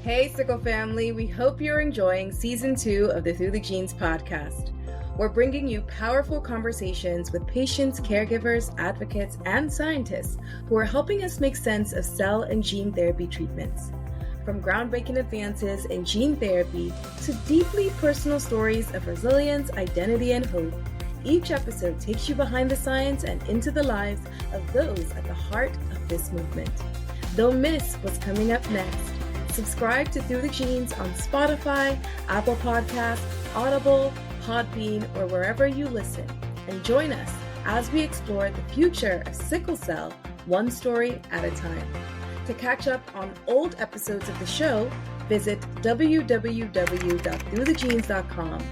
Hey, Sickle family, we hope you're enjoying Season 2 of the Through the Genes podcast. We're bringing you powerful conversations with patients, caregivers, advocates, and scientists who are helping us make sense of cell and gene therapy treatments. From groundbreaking advances in gene therapy to deeply personal stories of resilience, identity, and hope, each episode takes you behind the science and into the lives of those at the heart of this movement. Don't miss what's coming up next. Subscribe to Through the Genes on Spotify, Apple Podcasts, Audible, Podbean, or wherever you listen. And join us as we explore the future of sickle cell, one story at a time. To catch up on old episodes of the show, visit www.throughthegenes.com.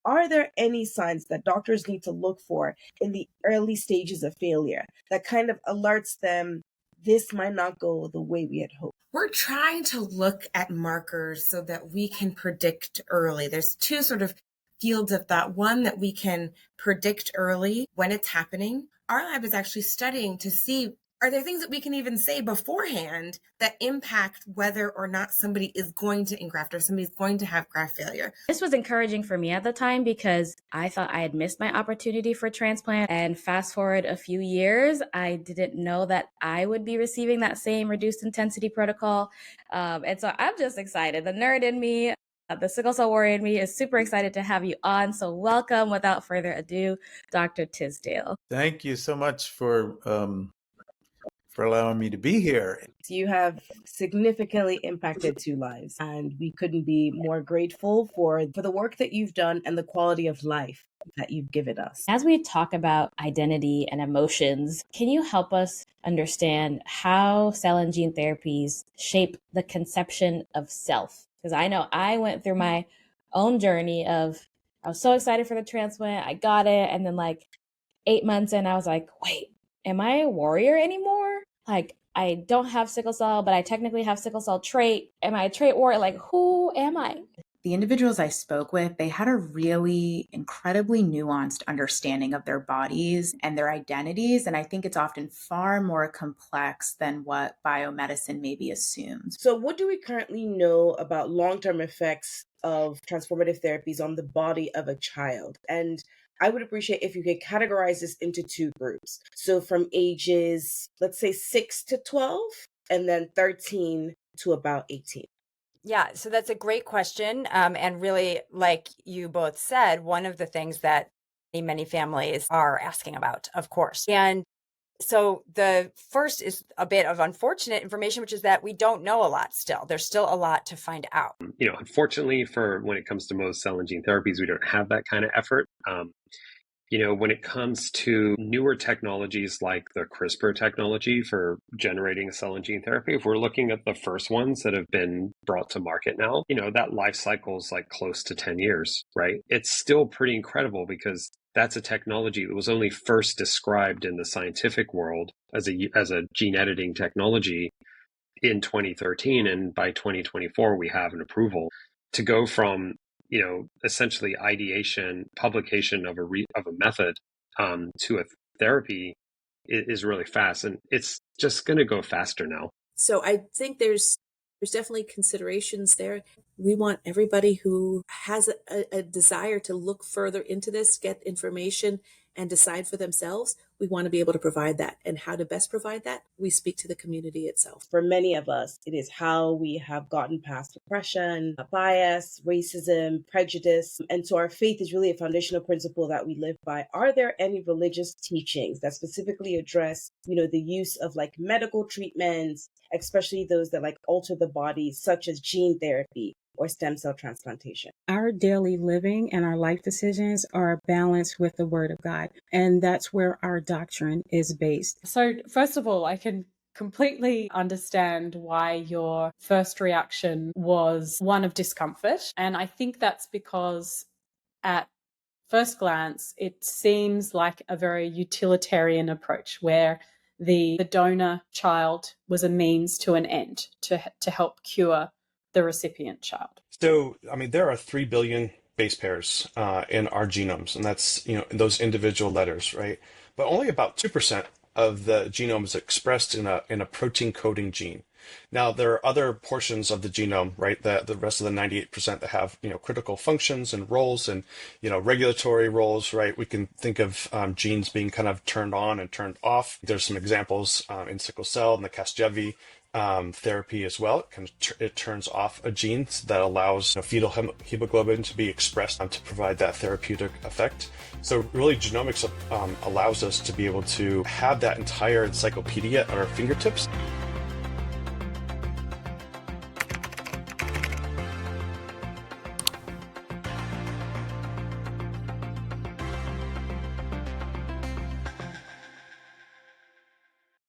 Are there any signs that doctors need to look for in the early stages of failure that kind of alerts them this might not go the way we had hoped? We're trying to look at markers so that we can predict early. There's two sort of fields of thought. One, that we can predict early when it's happening. Our lab is actually studying to see, are there things that we can even say beforehand that impact whether or not somebody is going to engraft or somebody's going to have graft failure? This was encouraging for me at the time because I thought I had missed my opportunity for transplant. And fast forward a few years, I didn't know that I would be receiving that same reduced intensity protocol. And so I'm just excited. The nerd in me, the sickle cell warrior in me is super excited to have you on. So welcome. Without further ado, Dr. Tisdale. Thank you so much for allowing me to be here. You have significantly impacted 2 lives, and we couldn't be more grateful for the work that you've done and the quality of life that you've given us. As we talk about identity and emotions, can you help us understand how cell and gene therapies shape the conception of self? Because I know I went through my own journey of, I was so excited for the transplant, I got it, and then like 8 months in, I was like, wait, am I a warrior anymore? Like, I don't have sickle cell, but I technically have sickle cell trait. Am I a trait warrior? Like, who am I? The individuals I spoke with, they had a really incredibly nuanced understanding of their bodies and their identities. And I think it's often far more complex than what biomedicine maybe assumes. So what do we currently know about long-term effects of transformative therapies on the body of a child? And I would appreciate if you could categorize this into 2 groups. So from ages, let's say 6 to 12, and then 13 to about 18. Yeah, so that's a great question. And really, like you both said, one of the things that many families are asking about, of course. And so the first is a bit of unfortunate information, which is that we don't know a lot still. There's still a lot to find out. Unfortunately, for when it comes to most cell and gene therapies, we don't have that kind of effort. When it comes to newer technologies like the CRISPR technology for generating a cell and gene therapy, if we're looking at the first ones that have been brought to market now, that life cycle is like close to 10 years, right? It's still pretty incredible because that's a technology that was only first described in the scientific world as a gene editing technology in 2013. And by 2024, we have an approval to go from essentially ideation, publication of a method to a therapy is really fast. And it's just going to go faster now. So I think there's definitely considerations there. We want everybody who has a desire to look further into this, get information, and decide for themselves. We want to be able to provide that. And how to best provide that, we speak to the community itself. For many of us, it is how we have gotten past oppression, bias, racism, prejudice. And so our faith is really a foundational principle that we live by. Are there any religious teachings that specifically address, the use of like medical treatments, especially those that like alter the body, such as gene therapy or stem cell transplantation? Our daily living and our life decisions are balanced with the Word of God. And that's where our doctrine is based. So first of all, I can completely understand why your first reaction was one of discomfort. And I think that's because at first glance, it seems like a very utilitarian approach where the donor child was a means to an end to help cure the recipient child. So, there are 3 billion base pairs in our genomes, and that's, those individual letters, right? But only about 2% of the genome is expressed in a protein coding gene. Now, there are other portions of the genome, right, the rest of the 98% that have, critical functions and roles and, regulatory roles, right? We can think of genes being kind of turned on and turned off. There's some examples in sickle cell and the Casgevy therapy as well. It turns off a gene that allows fetal hemoglobin to be expressed to provide that therapeutic effect. So really, genomics allows us to be able to have that entire encyclopedia at our fingertips.